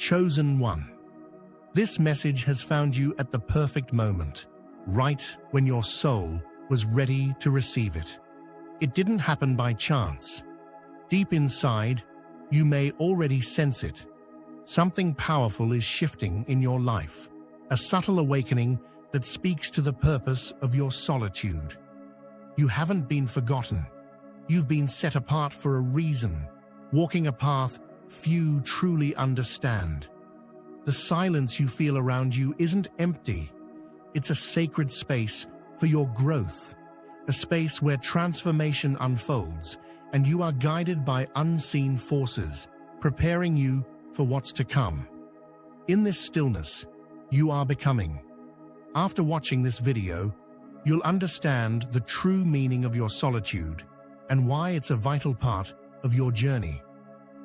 Chosen One. This message has found you at the perfect moment, right when your soul was ready to receive it. It didn't happen by chance. Deep inside, you may already sense it. Something powerful is shifting in your life, a subtle awakening that speaks to the purpose of your solitude. You haven't been forgotten. You've been set apart for a reason, walking a path few truly understand. The silence you feel around you isn't empty. It's a sacred space for your growth, a space where transformation unfolds and you are guided by unseen forces, preparing you for what's to come. In this stillness, you are becoming. After watching this video, you'll understand the true meaning of your solitude and why it's a vital part of your journey.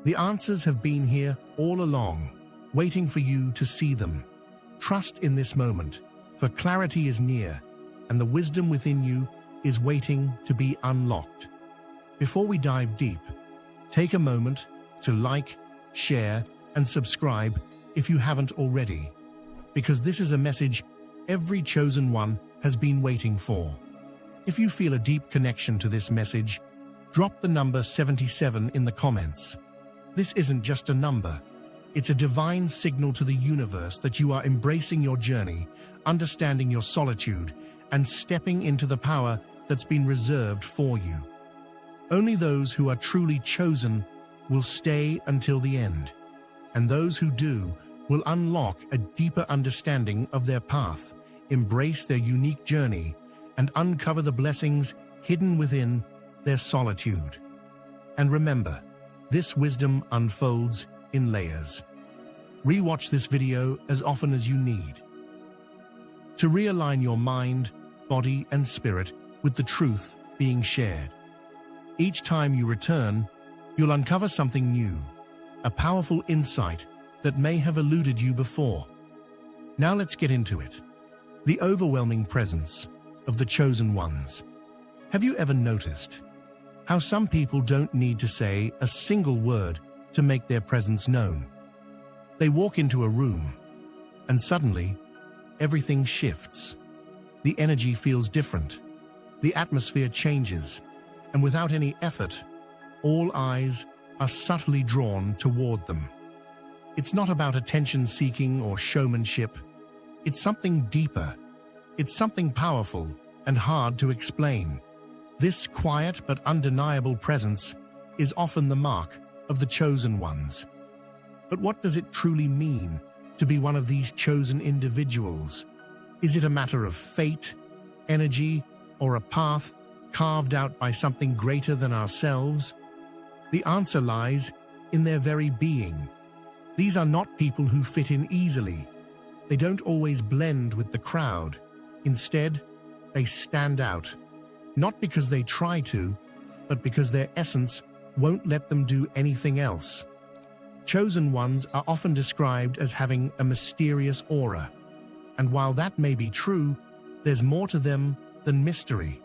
The answers have been here all along, waiting for you to see them. Trust in this moment, for clarity is near, and the wisdom within you is waiting to be unlocked. Before we dive deep, take a moment to like, share, and subscribe if you haven't already, because this is a message every chosen one has been waiting for. If you feel a deep connection to this message, drop the number 77 in the comments. This isn't just a number. It's a divine signal to the universe that you are embracing your journey, understanding your solitude, and stepping into the power that's been reserved for you. Only those who are truly chosen will stay until the end, and those who do will unlock a deeper understanding of their path, embrace their unique journey, and uncover the blessings hidden within their solitude. And remember, this wisdom unfolds in layers. Rewatch this video as often as you need to realign your mind, body, and spirit with the truth being shared. Each time you return, you'll uncover something new, a powerful insight that may have eluded you before. Now let's get into it. The overwhelming presence of the chosen ones. Have you ever noticed how some people don't need to say a single word to make their presence known? They walk into a room, and suddenly, everything shifts. The energy feels different. The atmosphere changes, and without any effort, all eyes are subtly drawn toward them. It's not about attention-seeking or showmanship. It's something deeper. It's something powerful and hard to explain. This quiet but undeniable presence is often the mark of the chosen ones. But what does it truly mean to be one of these chosen individuals? Is it a matter of fate, energy, or a path carved out by something greater than ourselves? The answer lies in their very being. These are not people who fit in easily. They don't always blend with the crowd. Instead, they stand out. Not because they try to, but because their essence won't let them do anything else. Chosen ones are often described as having a mysterious aura. And while that may be true, there's more to them than mystery.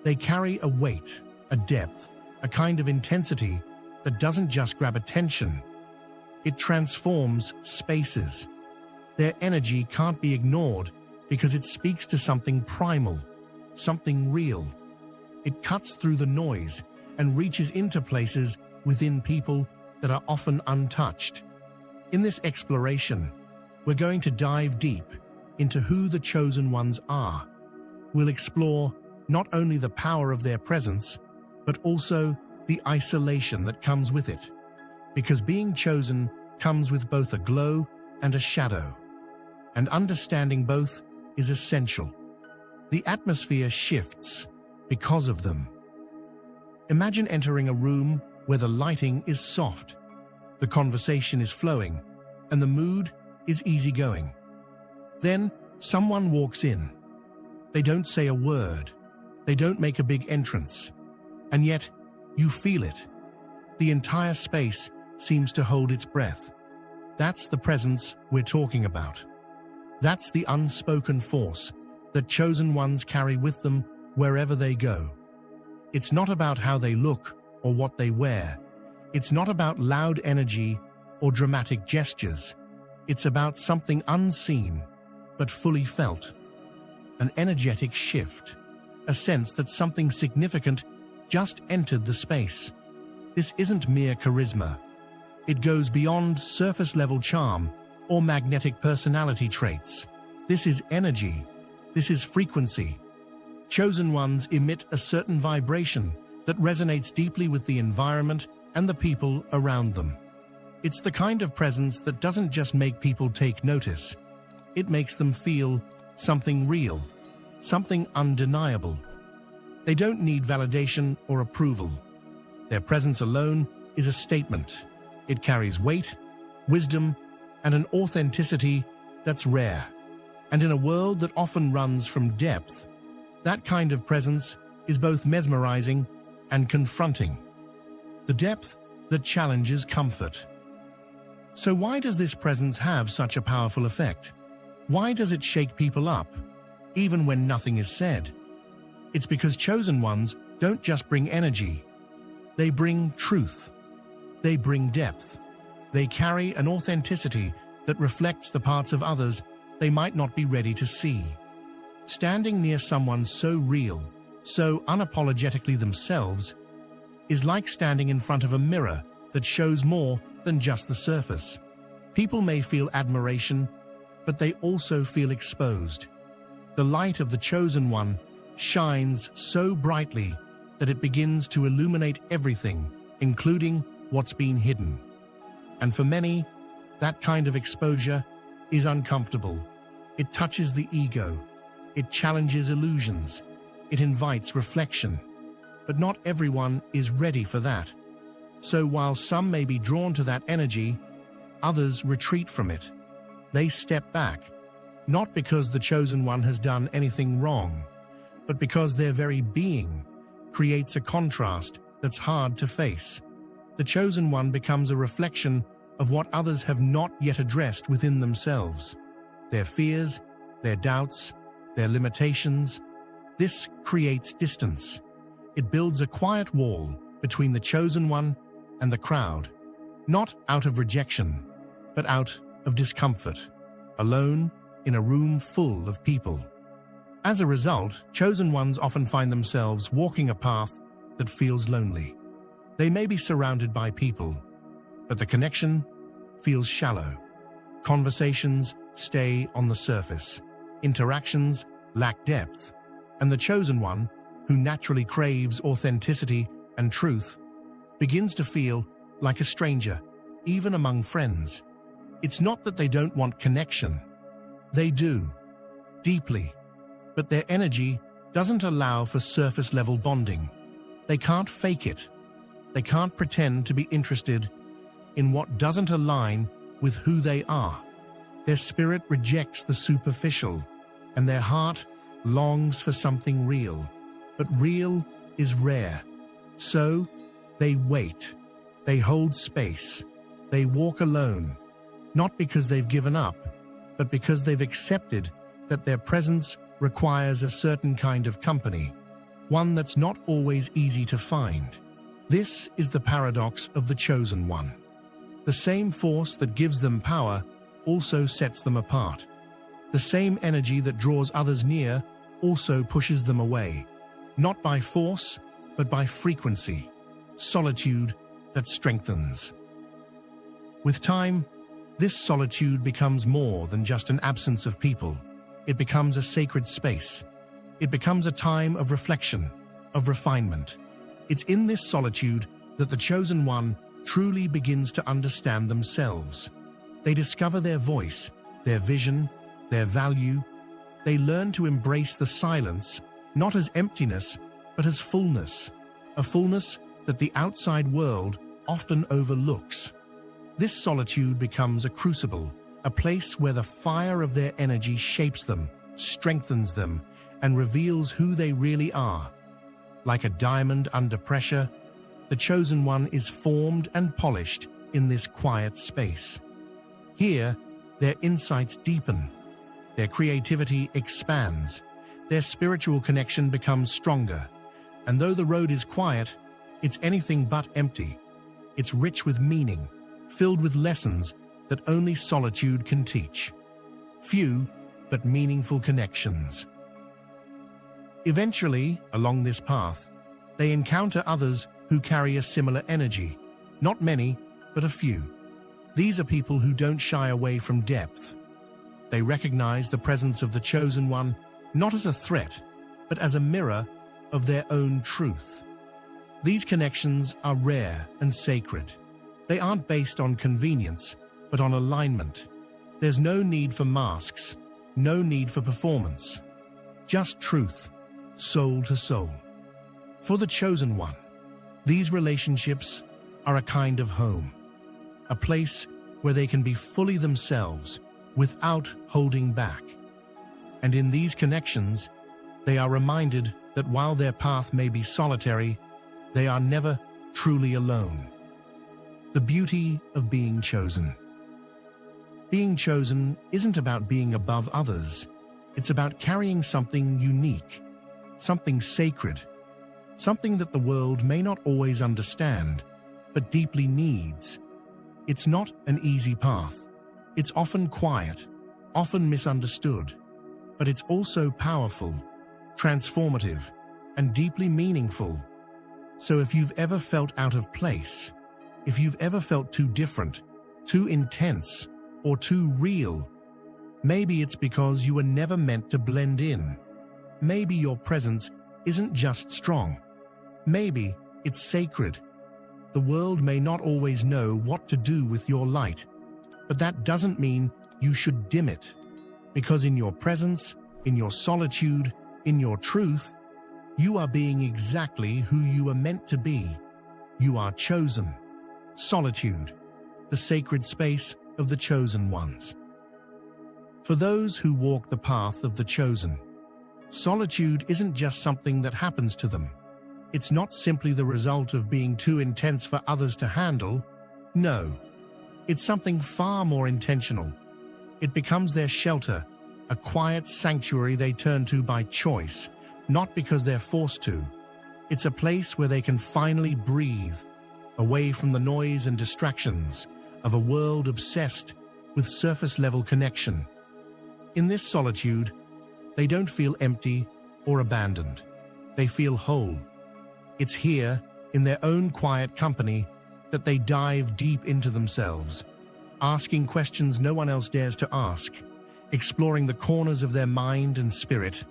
They carry a weight, a depth, a kind of intensity that doesn't just grab attention. It transforms spaces. Their energy can't be ignored because it speaks to something primal, something real. It cuts through the noise and reaches into places within people that are often untouched. In this exploration, we're going to dive deep into who the chosen ones are. We'll explore not only the power of their presence, but also the isolation that comes with it. Because being chosen comes with both a glow and a shadow. And understanding both is essential. The atmosphere shifts because of them. Imagine entering a room where the lighting is soft, the conversation is flowing, and the mood is easygoing. Then someone walks in. They don't say a word. They don't make a big entrance. And yet, you feel it. The entire space seems to hold its breath. That's the presence we're talking about. That's the unspoken force that chosen ones carry with them wherever they go. It's not about how they look or what they wear. It's not about loud energy or dramatic gestures. It's about something unseen, but fully felt. An energetic shift, a sense that something significant just entered the space. This isn't mere charisma. It goes beyond surface-level charm or magnetic personality traits. This is energy. This is frequency. Chosen ones emit a certain vibration that resonates deeply with the environment and the people around them. It's the kind of presence that doesn't just make people take notice. It makes them feel something real, something undeniable. They don't need validation or approval. Their presence alone is a statement. It carries weight, wisdom, and an authenticity that's rare. And in a world that often runs from depth, that kind of presence is both mesmerizing and confronting. The depth that challenges comfort. So why does this presence have such a powerful effect? Why does it shake people up, even when nothing is said? It's because chosen ones don't just bring energy. They bring truth. They bring depth. They carry an authenticity that reflects the parts of others they might not be ready to see. Standing near someone so real, so unapologetically themselves, is like standing in front of a mirror that shows more than just the surface. People may feel admiration, but they also feel exposed. The light of the chosen one shines so brightly that it begins to illuminate everything, including what's been hidden. And for many, that kind of exposure is uncomfortable. It touches the ego. It challenges illusions. It invites reflection. But not everyone is ready for that. So while some may be drawn to that energy, others retreat from it. They step back, not because the chosen one has done anything wrong, but because their very being creates a contrast that's hard to face. The chosen one becomes a reflection of what others have not yet addressed within themselves. Their fears, their doubts, their limitations. This creates distance. It builds a quiet wall between the chosen one and the crowd, not out of rejection, but out of discomfort, alone in a room full of people. As a result, chosen ones often find themselves walking a path that feels lonely. They may be surrounded by people, but the connection feels shallow. Conversations stay on the surface. Interactions lack depth. And the chosen one, who naturally craves authenticity and truth, begins to feel like a stranger, even among friends. It's not that they don't want connection. They do, deeply. But their energy doesn't allow for surface-level bonding. They can't fake it. They can't pretend to be interested in what doesn't align with who they are. Their spirit rejects the superficial, and their heart longs for something real. But real is rare. So, they wait. They hold space. They walk alone, not because they've given up, but because they've accepted that their presence requires a certain kind of company, one that's not always easy to find. This is the paradox of the chosen one. The same force that gives them power also sets them apart. The same energy that draws others near also pushes them away, not by force, but by frequency, solitude that strengthens. With time, this solitude becomes more than just an absence of people. It becomes a sacred space. It becomes a time of reflection, of refinement. It's in this solitude that the chosen one truly begins to understand themselves. They discover their voice, their vision, their value. They learn to embrace the silence, not as emptiness, but as fullness, a fullness that the outside world often overlooks. This solitude becomes a crucible, a place where the fire of their energy shapes them, strengthens them, and reveals who they really are. Like a diamond under pressure, the chosen one is formed and polished in this quiet space. Here, their insights deepen, their creativity expands, their spiritual connection becomes stronger, and though the road is quiet, it's anything but empty. It's rich with meaning, filled with lessons that only solitude can teach. Few, but meaningful connections. Eventually, along this path, they encounter others who carry a similar energy. Not many, but a few. These are people who don't shy away from depth. They recognize the presence of the chosen one not as a threat, but as a mirror of their own truth. These connections are rare and sacred. They aren't based on convenience, but on alignment. There's no need for masks, no need for performance. Just truth, soul to soul. For the chosen one, these relationships are a kind of home, a place where they can be fully themselves without holding back. And in these connections, they are reminded that while their path may be solitary, they are never truly alone. The beauty of being chosen. Being chosen isn't about being above others. It's about carrying something unique, something sacred, something that the world may not always understand, but deeply needs. It's not an easy path. It's often quiet, often misunderstood, but it's also powerful, transformative, and deeply meaningful. So if you've ever felt out of place, if you've ever felt too different, too intense, or too real, maybe it's because you were never meant to blend in. Maybe your presence isn't just strong. Maybe it's sacred. The world may not always know what to do with your light, but that doesn't mean you should dim it. Because in your presence, in your solitude, in your truth, you are being exactly who you are meant to be. You are chosen. Solitude, the sacred space of the chosen ones. For those who walk the path of the chosen, solitude isn't just something that happens to them. It's not simply the result of being too intense for others to handle. No, it's something far more intentional. It becomes their shelter, a quiet sanctuary they turn to by choice, not because they're forced to. It's a place where they can finally breathe, away from the noise and distractions of a world obsessed with surface-level connection. In this solitude, they don't feel empty or abandoned. They feel whole. It's here, in their own quiet company, that they dive deep into themselves, asking questions no one else dares to ask, exploring the corners of their mind and spirit,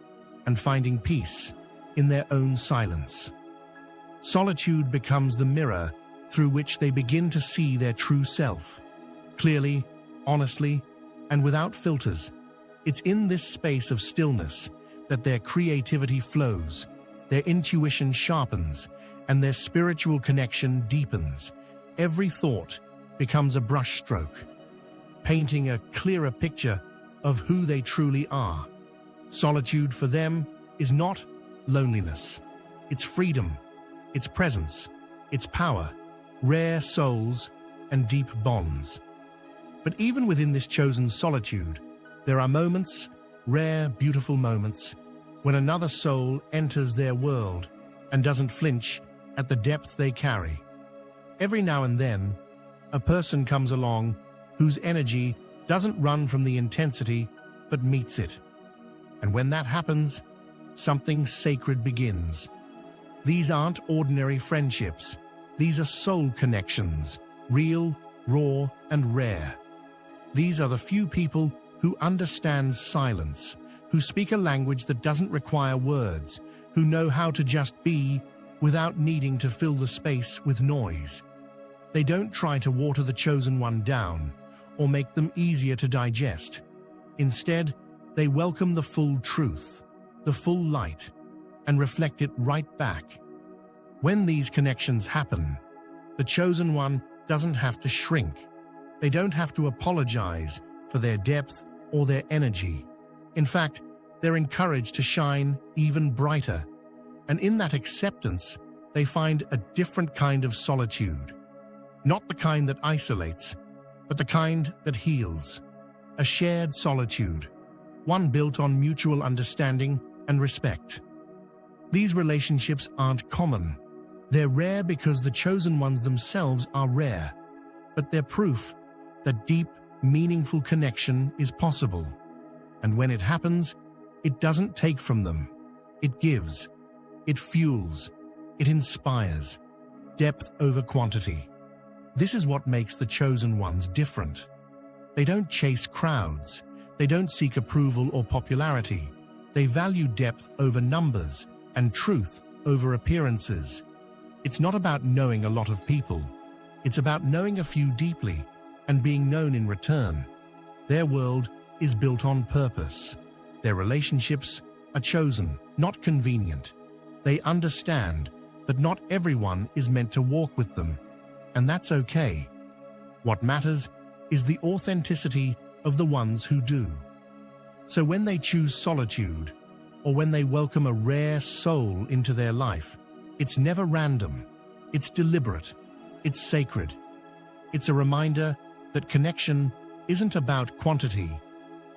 and finding peace in their own silence. Solitude becomes the mirror through which they begin to see their true self, clearly, honestly, and without filters. It's in this space of stillness that their creativity flows, their intuition sharpens, and their spiritual connection deepens. Every thought becomes a brushstroke, painting a clearer picture of who they truly are. Solitude for them is not loneliness. It's freedom, it's presence, it's power, rare souls, and deep bonds. But even within this chosen solitude, there are moments, rare, beautiful moments, when another soul enters their world and doesn't flinch at the depth they carry. Every now and then, a person comes along whose energy doesn't run from the intensity, but meets it. And when that happens, something sacred begins. These aren't ordinary friendships. These are soul connections, real, raw, and rare. These are the few people who understand silence, who speak a language that doesn't require words, who know how to just be without needing to fill the space with noise. They don't try to water the chosen one down or make them easier to digest. Instead, they welcome the full truth, the full light, and reflect it right back. When these connections happen, the chosen one doesn't have to shrink. They don't have to apologize for their depth or their energy. In fact, they're encouraged to shine even brighter. And in that acceptance, they find a different kind of solitude. Not the kind that isolates, but the kind that heals. A shared solitude, one built on mutual understanding and respect. These relationships aren't common. They're rare because the chosen ones themselves are rare. but they're proof that deep, meaningful connection is possible. And when it happens, it doesn't take from them. It gives. It fuels. It inspires. Depth over quantity. This is what makes the chosen ones different. They don't chase crowds. They don't seek approval or popularity. They value depth over numbers and truth over appearances. It's not about knowing a lot of people. It's about knowing a few deeply and being known in return. Their world is built on purpose. Their relationships are chosen, not convenient. They understand that not everyone is meant to walk with them, and that's okay. What matters is the authenticity of the ones who do. So when they choose solitude, or when they welcome a rare soul into their life, it's never random. It's deliberate. It's sacred. It's a reminder that connection isn't about quantity.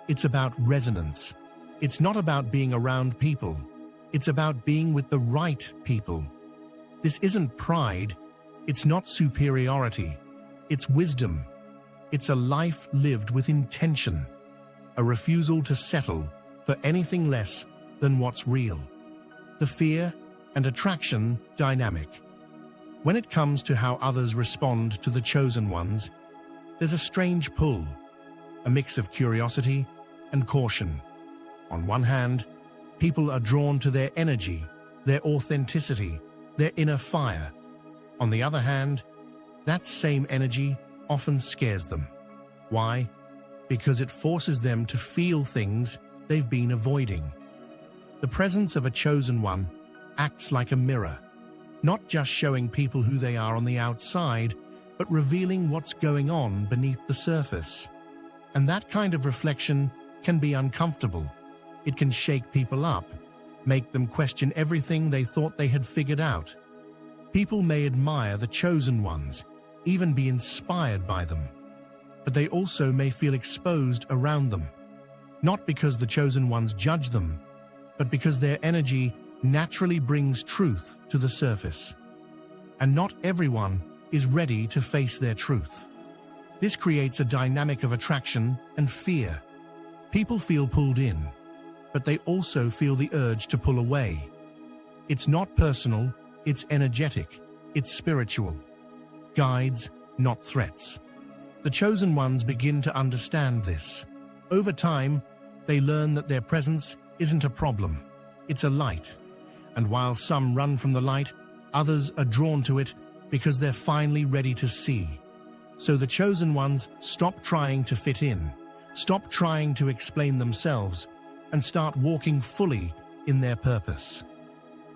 It's about resonance. It's not about being around people. It's about being with the right people. This isn't pride. It's not superiority. It's wisdom. It's a life lived with intention, a refusal to settle for anything less than what's real. The fear and attraction dynamic. When it comes to how others respond to the chosen ones, there's a strange pull, a mix of curiosity and caution. On one hand, people are drawn to their energy, their authenticity, their inner fire. On the other hand, that same energy often scares them. Why? Because it forces them to feel things they've been avoiding. The presence of a chosen one acts like a mirror, not just showing people who they are on the outside, but revealing what's going on beneath the surface. And that kind of reflection can be uncomfortable. It can shake people up, make them question everything they thought they had figured out. People may admire the chosen ones, even be inspired by them, but they also may feel exposed around them, not because the chosen ones judge them, but because their energy naturally brings truth to the surface. And not everyone is ready to face their truth. This creates a dynamic of attraction and fear. People feel pulled in, but they also feel the urge to pull away. It's not personal, it's energetic, it's spiritual. Guides, not threats. The chosen ones begin to understand this. Over time, they learn that their presence isn't a problem, it's a light. And while some run from the light, others are drawn to it because they're finally ready to see. So the chosen ones stop trying to fit in, stop trying to explain themselves, and start walking fully in their purpose.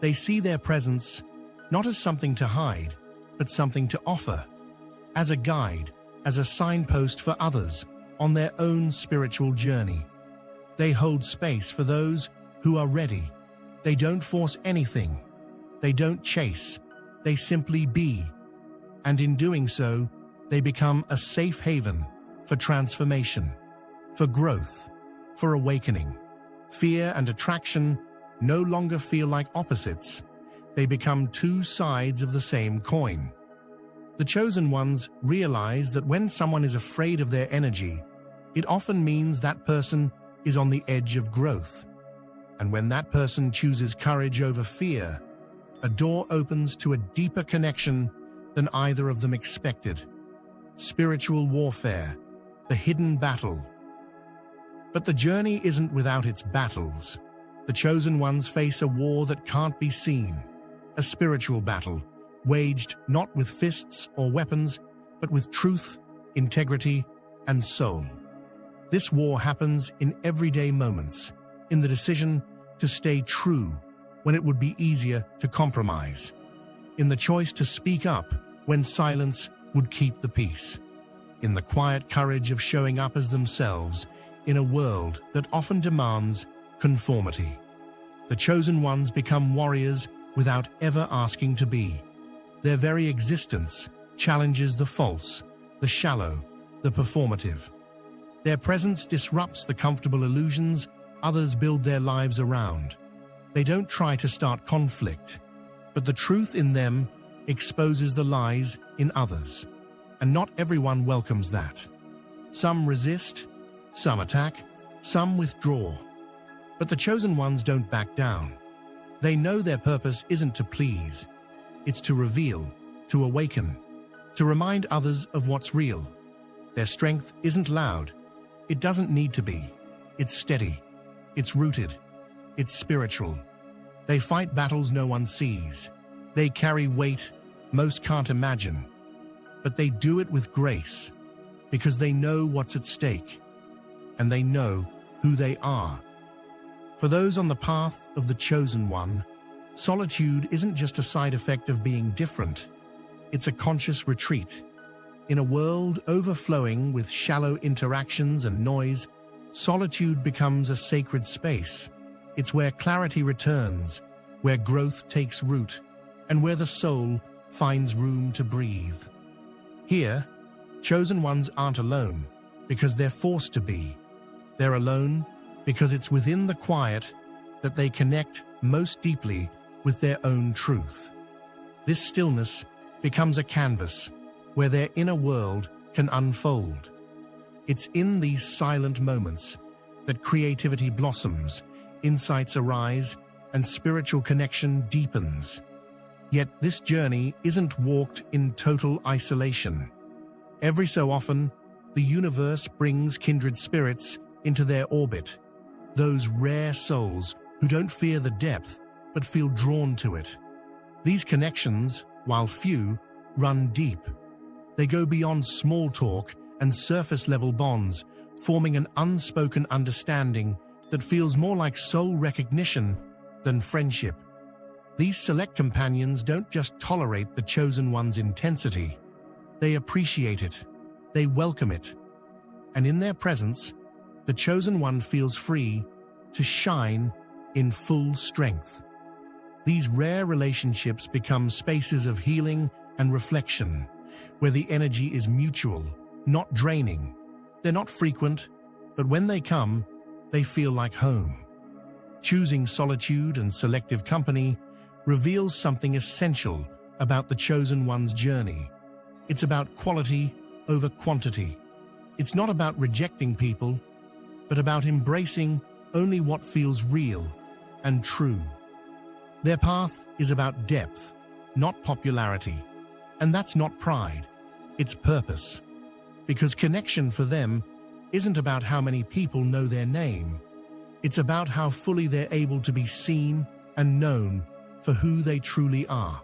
They see their presence not as something to hide, but something to offer, as a guide, as a signpost for others on their own spiritual journey. They hold space for those who are ready. They don't force anything. They don't chase. They simply be. And in doing so, they become a safe haven for transformation, for growth, for awakening. Fear and attraction no longer feel like opposites. They become two sides of the same coin. The chosen ones realize that when someone is afraid of their energy, it often means that person is on the edge of growth. And when that person chooses courage over fear, a door opens to a deeper connection than either of them expected. Spiritual warfare, the hidden battle. But the journey isn't without its battles. The chosen ones face a war that can't be seen, a spiritual battle, waged not with fists or weapons, but with truth, integrity, and soul. This war happens in everyday moments, in the decision to stay true when it would be easier to compromise, in the choice to speak up when silence would keep the peace, in the quiet courage of showing up as themselves in a world that often demands conformity. The chosen ones become warriors without ever asking to be. Their very existence challenges the false, the shallow, the performative. Their presence disrupts the comfortable illusions others build their lives around. They don't try to start conflict, but the truth in them exposes the lies in others. And not everyone welcomes that. Some resist, some attack, some withdraw. But the chosen ones don't back down. They know their purpose isn't to please. It's to reveal, to awaken, to remind others of what's real. Their strength isn't loud. It doesn't need to be. It's steady. It's rooted. It's spiritual. They fight battles no one sees. They carry weight most can't imagine. But they do it with grace, because they know what's at stake, and they know who they are. For those on the path of the chosen one, solitude isn't just a side effect of being different. It's a conscious retreat. In a world overflowing with shallow interactions and noise, solitude becomes a sacred space. It's where clarity returns, where growth takes root, and where the soul finds room to breathe. Here, chosen ones aren't alone because they're forced to be. They're alone because it's within the quiet that they connect most deeply with their own truth. This stillness becomes a canvas where their inner world can unfold. It's in these silent moments that creativity blossoms, insights arise, and spiritual connection deepens. Yet this journey isn't walked in total isolation. Every so often, the universe brings kindred spirits into their orbit, those rare souls who don't fear the depth but feel drawn to it. These connections, while few, run deep. They go beyond small talk and surface-level bonds, forming an unspoken understanding that feels more like soul recognition than friendship. These select companions don't just tolerate the chosen one's intensity. They appreciate it. They welcome it. And in their presence, the chosen one feels free to shine in full strength. These rare relationships become spaces of healing and reflection, where the energy is mutual, not draining. They're not frequent, but when they come, they feel like home. Choosing solitude and selective company reveals something essential about the chosen one's journey. It's about quality over quantity. It's not about rejecting people, but about embracing only what feels real and true. Their path is about depth, not popularity. And that's not pride, it's purpose. Because connection for them isn't about how many people know their name. It's about how fully they're able to be seen and known for who they truly are.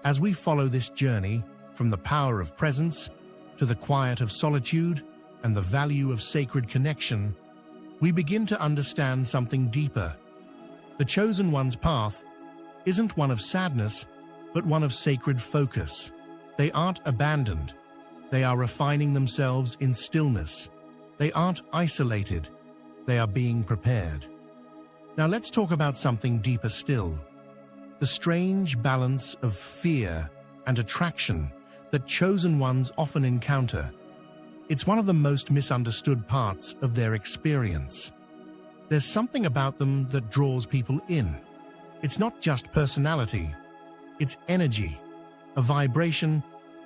As we follow this journey, from the power of presence to the quiet of solitude and the value of sacred connection, we begin to understand something deeper. The chosen one's path isn't one of sadness, but one of sacred focus. They aren't abandoned. They are refining themselves in stillness. They aren't isolated. They are being prepared. Now let's talk about something deeper still. The strange balance of fear and attraction that chosen ones often encounter. It's one of the most misunderstood parts of their experience. There's something about them that draws people in. It's not just personality, it's energy, a vibration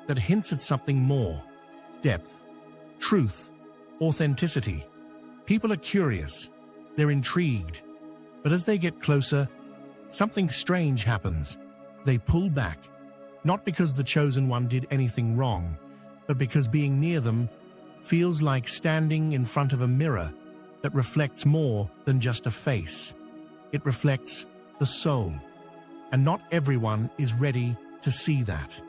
that hints at something more: depth, truth, authenticity. People are curious, they're intrigued, but as they get closer, something strange happens. They pull back, not because the chosen one did anything wrong, but because being near them feels like standing in front of a mirror that reflects more than just a face. It reflects the soul, and not everyone is ready to see that.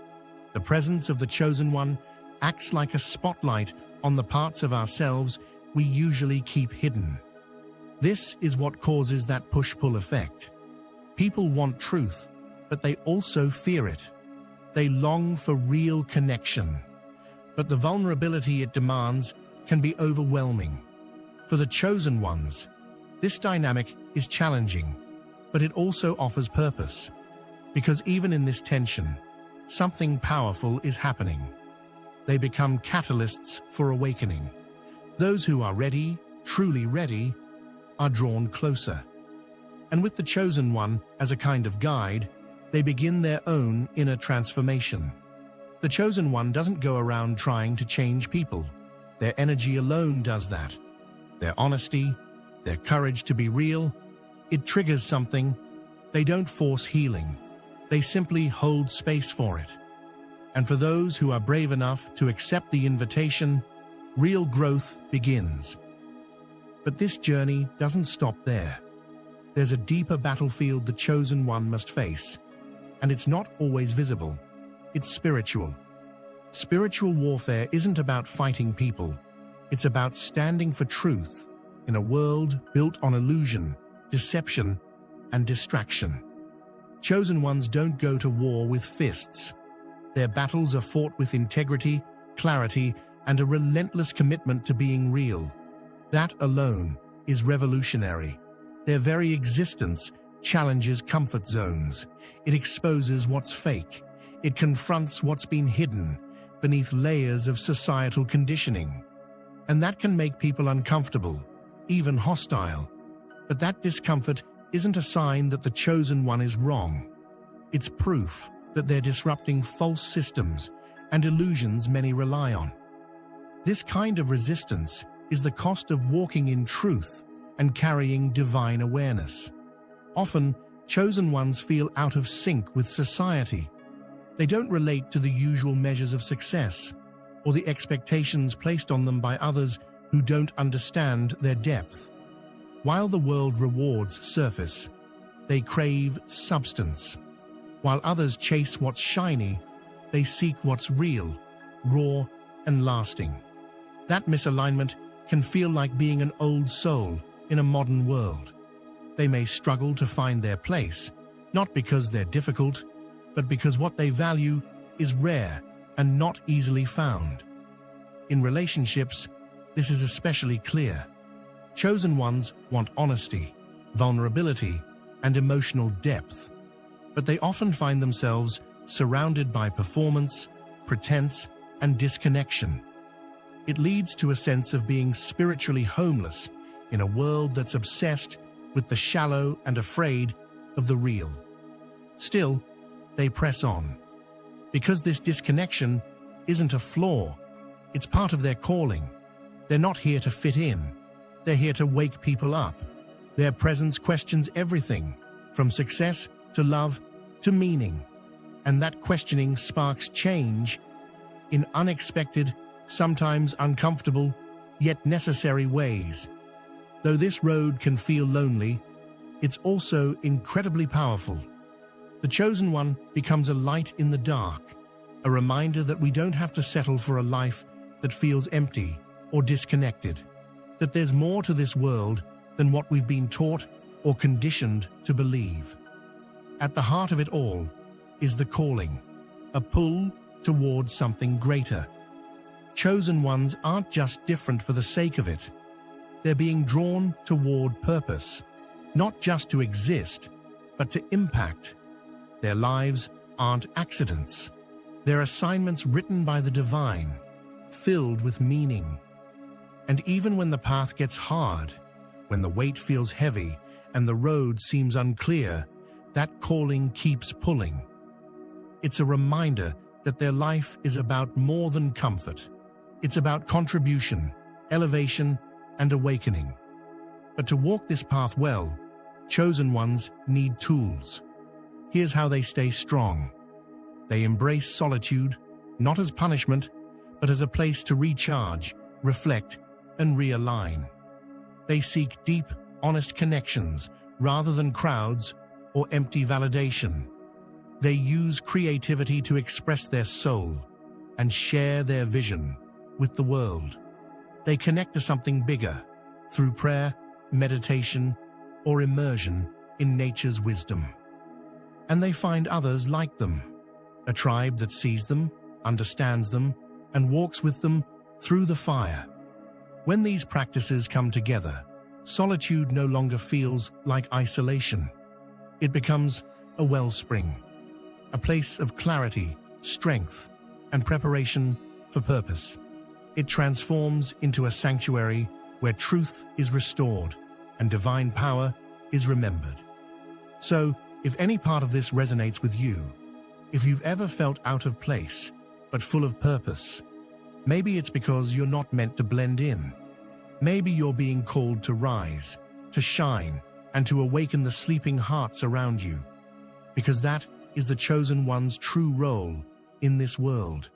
The presence of the chosen one acts like a spotlight on the parts of ourselves we usually keep hidden. This is what causes that push-pull effect. People want truth, but they also fear it. They long for real connection, but the vulnerability it demands can be overwhelming. For the chosen ones, this dynamic is challenging, but it also offers purpose, because even in this tension, something powerful is happening. They become catalysts for awakening. Those who are ready, truly ready, are drawn closer. And with the chosen one as a kind of guide, they begin their own inner transformation. The chosen one doesn't go around trying to change people. Their energy alone does that. Their honesty, their courage to be real, it triggers something. They don't force healing. They simply hold space for it. And for those who are brave enough to accept the invitation, real growth begins. But this journey doesn't stop there. There's a deeper battlefield the chosen one must face. And it's not always visible. It's spiritual. Spiritual warfare isn't about fighting people. It's about standing for truth in a world built on illusion, deception, and distraction. Chosen ones don't go to war with fists. Their battles are fought with integrity, clarity, and a relentless commitment to being real. That alone is revolutionary. Their very existence challenges comfort zones. It exposes what's fake. It confronts what's been hidden beneath layers of societal conditioning. And that can make people uncomfortable, even hostile. But that discomfort isn't a sign that the chosen one is wrong. It's proof that they're disrupting false systems and illusions many rely on. This kind of resistance is the cost of walking in truth and carrying divine awareness. Often, chosen ones feel out of sync with society. They don't relate to the usual measures of success or the expectations placed on them by others who don't understand their depth. While the world rewards surface, they crave substance. While others chase what's shiny, they seek what's real, raw, and lasting. That misalignment can feel like being an old soul in a modern world. They may struggle to find their place, not because they're difficult, but because what they value is rare and not easily found. In relationships, this is especially clear. Chosen ones want honesty, vulnerability, and emotional depth, but they often find themselves surrounded by performance, pretense, and disconnection. It leads to a sense of being spiritually homeless in a world that's obsessed with the shallow and afraid of the real. Still, they press on. Because this disconnection isn't a flaw, it's part of their calling. They're not here to fit in. They're here to wake people up. Their presence questions everything, from success to love to meaning. And that questioning sparks change in unexpected, sometimes uncomfortable, yet necessary ways. Though this road can feel lonely, it's also incredibly powerful. The chosen one becomes a light in the dark, a reminder that we don't have to settle for a life that feels empty or disconnected, that there's more to this world than what we've been taught or conditioned to believe. At the heart of it all is the calling, a pull towards something greater. Chosen ones aren't just different for the sake of it. They're being drawn toward purpose, not just to exist, but to impact. Their lives aren't accidents. They're assignments written by the divine, filled with meaning. And even when the path gets hard, when the weight feels heavy and the road seems unclear, that calling keeps pulling. It's a reminder that their life is about more than comfort. It's about contribution, elevation, and awakening. But to walk this path well, chosen ones need tools. Here's how they stay strong. They embrace solitude, not as punishment, but as a place to recharge, reflect, and realign. They seek deep, honest connections rather than crowds or empty validation. They use creativity to express their soul and share their vision with the world. They connect to something bigger through prayer, meditation, or immersion in nature's wisdom. And they find others like them, a tribe that sees them, understands them, and walks with them through the fire. When these practices come together, solitude no longer feels like isolation. It becomes a wellspring, a place of clarity, strength, and preparation for purpose. It transforms into a sanctuary where truth is restored and divine power is remembered. So, if any part of this resonates with you, if you've ever felt out of place, but full of purpose. Maybe it's because you're not meant to blend in. Maybe you're being called to rise, to shine, and to awaken the sleeping hearts around you. Because that is the chosen one's true role in this world.